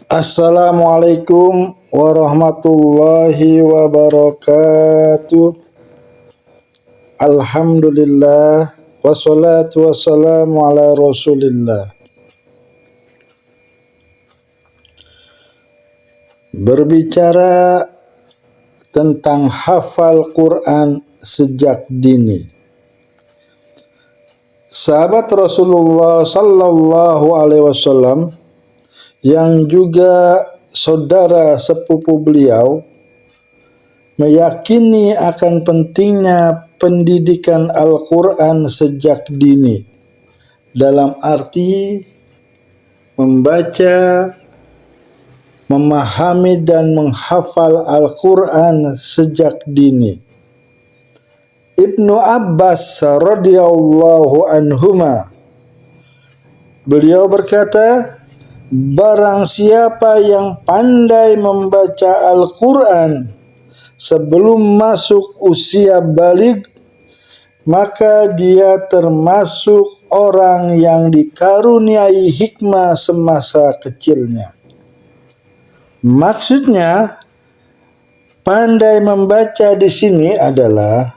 Assalamualaikum warahmatullahi wabarakatuh. Alhamdulillah wassalatu wassalamu ala Rasulillah. Berbicara tentang hafal Quran sejak dini. Sahabat Rasulullah sallallahu alaihi wasallam yang juga saudara sepupu beliau meyakini akan pentingnya pendidikan Al-Quran sejak dini, dalam arti membaca, memahami dan menghafal Al-Quran sejak dini. Ibnu Abbas radhiyallahu anhuma, beliau berkata, barang siapa yang pandai membaca Al-Quran sebelum masuk usia baligh, maka dia termasuk orang yang dikaruniai hikmah semasa kecilnya. Maksudnya, pandai membaca di sini adalah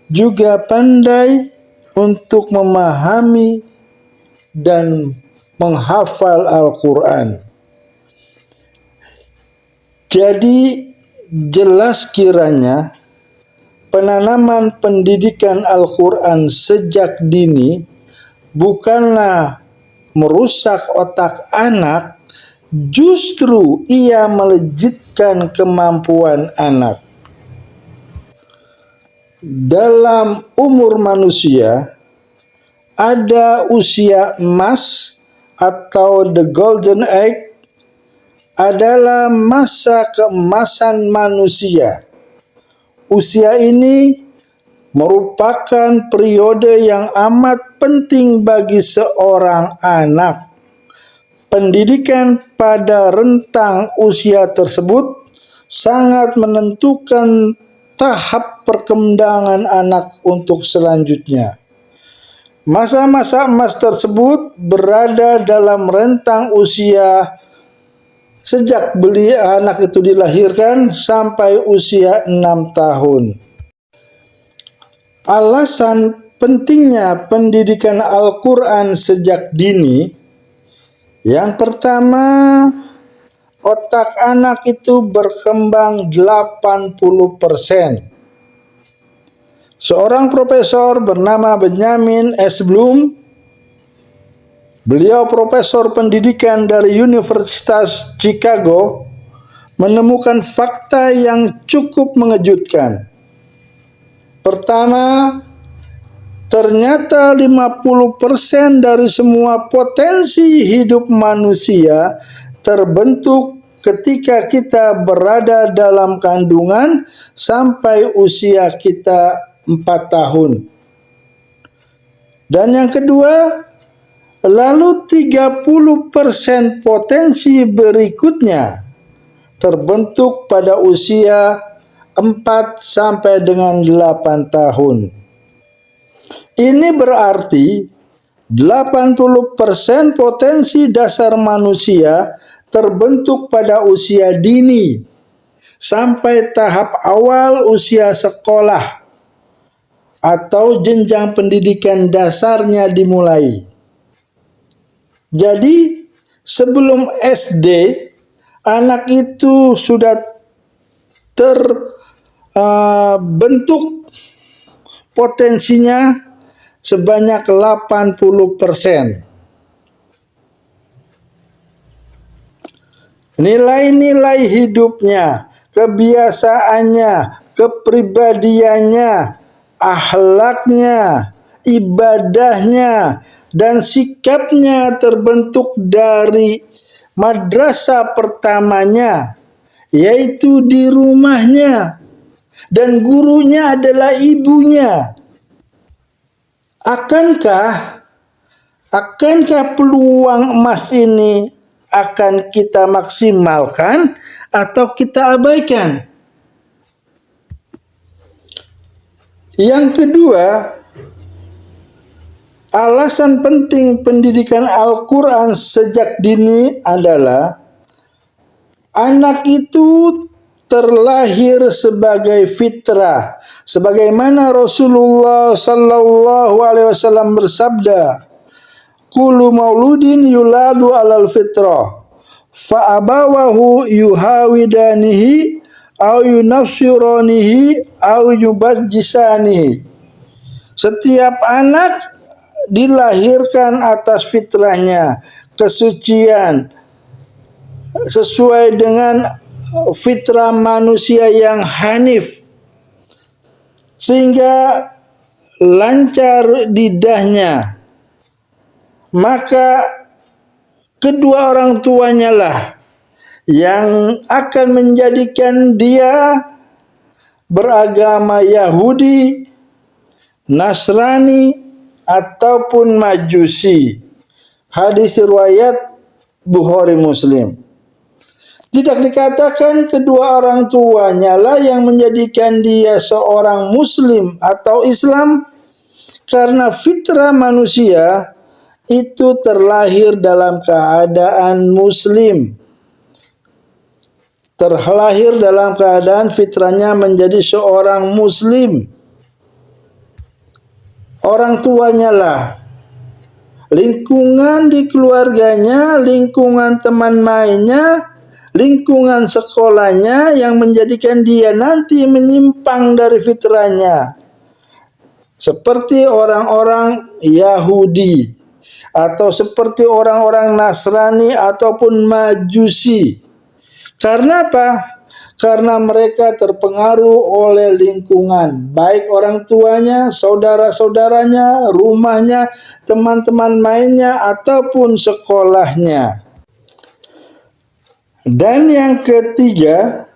juga pandai untuk memahami dan menghafal Al-Quran. Jadi jelas kiranya penanaman pendidikan Al-Quran sejak dini bukanlah merusak otak anak, justru ia melejitkan kemampuan anak. Dalam umur manusia ada usia emas atau the golden age, adalah masa keemasan manusia. Usia ini merupakan periode yang amat penting bagi seorang anak. Pendidikan pada rentang usia tersebut sangat menentukan tahap perkembangan anak untuk selanjutnya. Masa-masa emas tersebut berada dalam rentang usia sejak anak itu dilahirkan sampai usia 6 tahun. Alasan pentingnya pendidikan Al-Quran sejak dini, yang pertama, otak anak itu berkembang 80%. Seorang profesor bernama Benjamin S. Bloom, beliau profesor pendidikan dari Universitas Chicago, menemukan fakta yang cukup mengejutkan. Pertama, ternyata 50% dari semua potensi hidup manusia terbentuk ketika kita berada dalam kandungan sampai usia kita 4 tahun. Dan yang kedua, lalu 30% potensi berikutnya terbentuk pada usia 4 sampai dengan 8 tahun. Ini berarti 80% potensi dasar manusia terbentuk pada usia dini sampai tahap awal usia sekolah atau jenjang pendidikan dasarnya dimulai. Jadi sebelum SD, anak itu sudah terbentuk potensinya sebanyak 80%. Nilai-nilai hidupnya, kebiasaannya, kepribadiannya, akhlaknya, ibadahnya, dan sikapnya terbentuk dari madrasah pertamanya, yaitu di rumahnya, dan gurunya adalah ibunya. Akankah peluang emas ini akan kita maksimalkan atau kita abaikan? Yang kedua, alasan penting pendidikan Al-Quran sejak dini adalah anak itu terlahir sebagai fitrah, sebagaimana Rasulullah sallallahu alaihi wasallam bersabda, "Kullu mauludin yuladu alal fitrah, fa abawahu yuhawidanihi au yunafsiranihi au yubajjisanihi." Setiap anak dilahirkan atas fitrahnya, kesucian, sesuai dengan fitrah manusia yang hanif, sehingga lancar lidahnya. Maka kedua orang tuanya lah yang akan menjadikan dia beragama Yahudi, Nasrani, ataupun Majusi. Hadis riwayat Bukhari Muslim. Tidak dikatakan kedua orang tuanya lah yang menjadikan dia seorang Muslim atau Islam, karena fitrah manusia itu terlahir dalam keadaan Muslim. Terlahir dalam keadaan fitrahnya menjadi seorang Muslim. Orang tuanya lah, lingkungan di keluarganya, lingkungan teman mainnya, lingkungan sekolahnya yang menjadikan dia nanti menyimpang dari fitrahnya. Seperti orang-orang Yahudi, atau seperti orang-orang Nasrani ataupun Majusi. Karena apa? Karena mereka terpengaruh oleh lingkungan, baik orang tuanya, saudara-saudaranya, rumahnya, teman-teman mainnya, ataupun sekolahnya. Dan yang ketiga,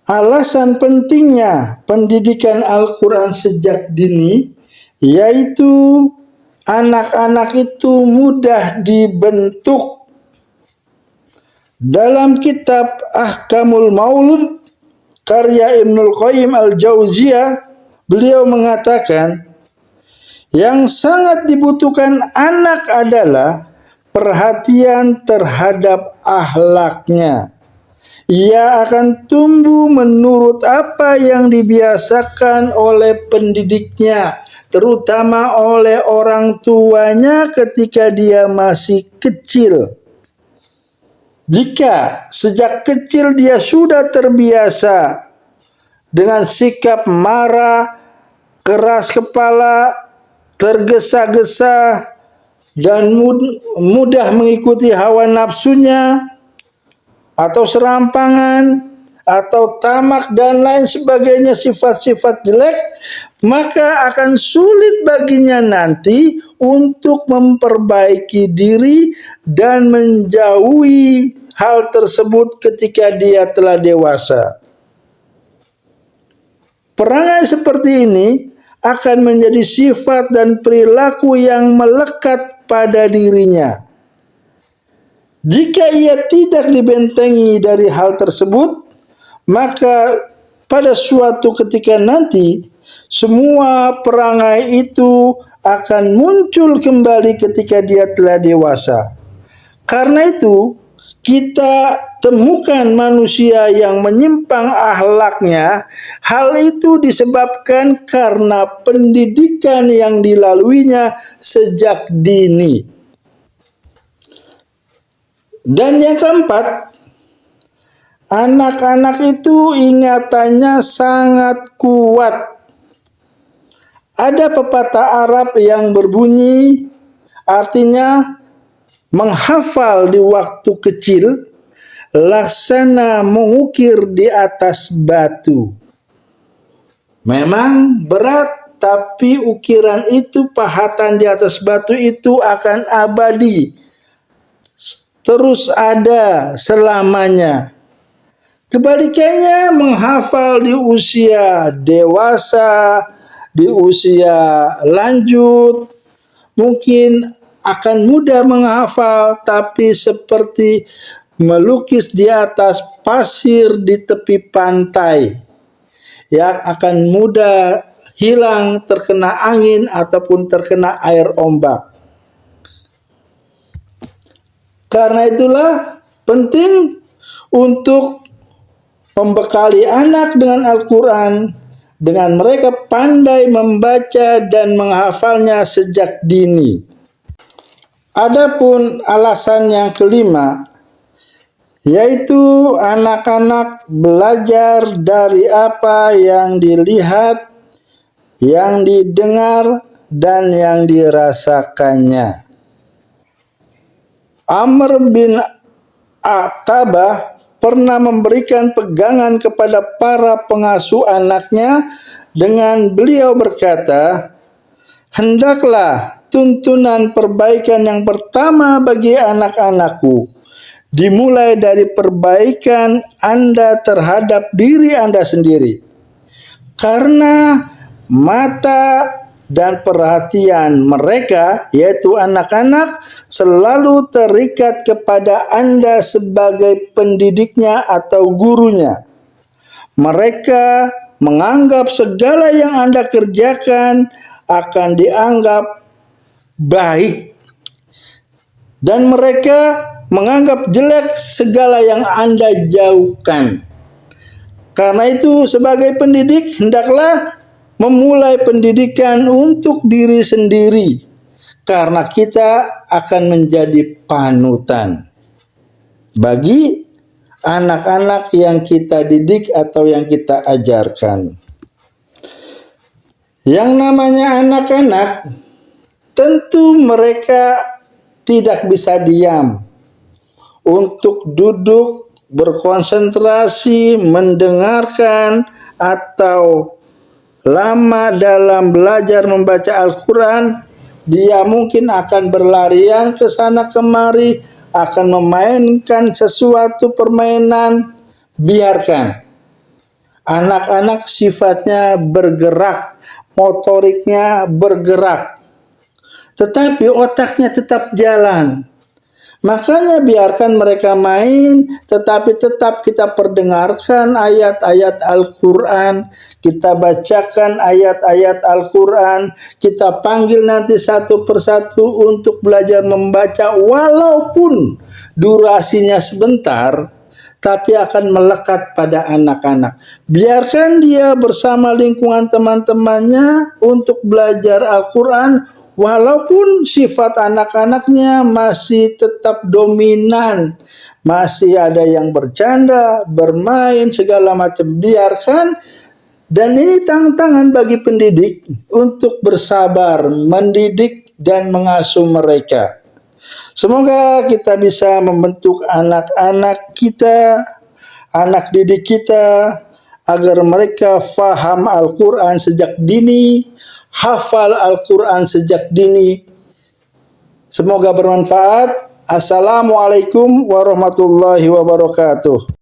alasan pentingnya pendidikan Al-Quran sejak dini, yaitu anak-anak itu mudah dibentuk. Dalam kitab Ahkamul Maulud karya Ibnul Qayyim Al-Jauziyah, beliau mengatakan, yang sangat dibutuhkan anak adalah perhatian terhadap akhlaknya. Ia akan tumbuh menurut apa yang dibiasakan oleh pendidiknya, terutama oleh orang tuanya ketika dia masih kecil. Jika sejak kecil dia sudah terbiasa dengan sikap marah, keras kepala, tergesa-gesa, dan mudah mengikuti hawa nafsunya, atau serampangan, atau tamak, dan lain sebagainya, sifat-sifat jelek, maka akan sulit baginya nanti untuk memperbaiki diri dan menjauhi hal tersebut ketika dia telah dewasa. Perangai seperti ini akan menjadi sifat dan perilaku yang melekat pada dirinya. Jika ia tidak dibentengi dari hal tersebut, maka pada suatu ketika nanti semua perangai itu akan muncul kembali ketika dia telah dewasa. Karena itu, kita temukan manusia yang menyimpang akhlaknya, hal itu disebabkan karena pendidikan yang dilaluinya sejak dini. Dan yang keempat, anak-anak itu ingatannya sangat kuat. Ada pepatah Arab yang berbunyi, artinya menghafal di waktu kecil, laksana mengukir di atas batu. Memang berat, tapi ukiran itu, pahatan di atas batu itu akan abadi, terus ada selamanya. Kebalikannya, menghafal di usia dewasa, di usia lanjut, mungkin akan mudah menghafal, tapi seperti melukis di atas pasir di tepi pantai, yang akan mudah hilang terkena angin ataupun terkena air ombak. Karena itulah penting untuk membekali anak dengan Al-Quran, dengan mereka pandai membaca dan menghafalnya sejak dini. Adapun alasan yang kelima, yaitu anak-anak belajar dari apa yang dilihat, yang didengar, dan yang dirasakannya. Amr bin Atabah pernah memberikan pegangan kepada para pengasuh anaknya dengan beliau berkata, "Hendaklah tuntunan perbaikan yang pertama bagi anak-anakku dimulai dari perbaikan Anda terhadap diri Anda sendiri. Karena mata dan perhatian mereka, yaitu anak-anak, selalu terikat kepada Anda sebagai pendidiknya atau gurunya. Mereka menganggap segala yang Anda kerjakan akan dianggap baik, dan mereka menganggap jelek segala yang Anda jauhkan. Karena itu, sebagai pendidik, hendaklah memulai pendidikan untuk diri sendiri, karena kita akan menjadi panutan bagi anak-anak yang kita didik atau yang kita ajarkan. Yang namanya anak-anak, tentu mereka tidak bisa diam untuk duduk berkonsentrasi mendengarkan atau lama dalam belajar membaca Al-Quran. Dia mungkin akan berlarian ke sana kemari, akan memainkan sesuatu permainan. Biarkan. Anak-anak sifatnya bergerak, motoriknya bergerak, tetapi otaknya tetap jalan. Makanya biarkan mereka main, tetapi tetap kita perdengarkan ayat-ayat Al-Quran, kita bacakan ayat-ayat Al-Quran, kita panggil nanti satu persatu untuk belajar membaca, walaupun durasinya sebentar, tapi akan melekat pada anak-anak. Biarkan dia bersama lingkungan teman-temannya untuk belajar Al-Quran, walaupun sifat anak-anaknya masih tetap dominan, masih ada yang bercanda, bermain, segala macam, biarkan. Dan ini tantangan bagi pendidik untuk bersabar, mendidik dan mengasuh mereka. Semoga kita bisa membentuk anak-anak kita, anak didik kita, agar mereka faham Al-Quran sejak dini, hafal Al-Quran sejak dini. Semoga bermanfaat. Assalamualaikum warahmatullahi wabarakatuh.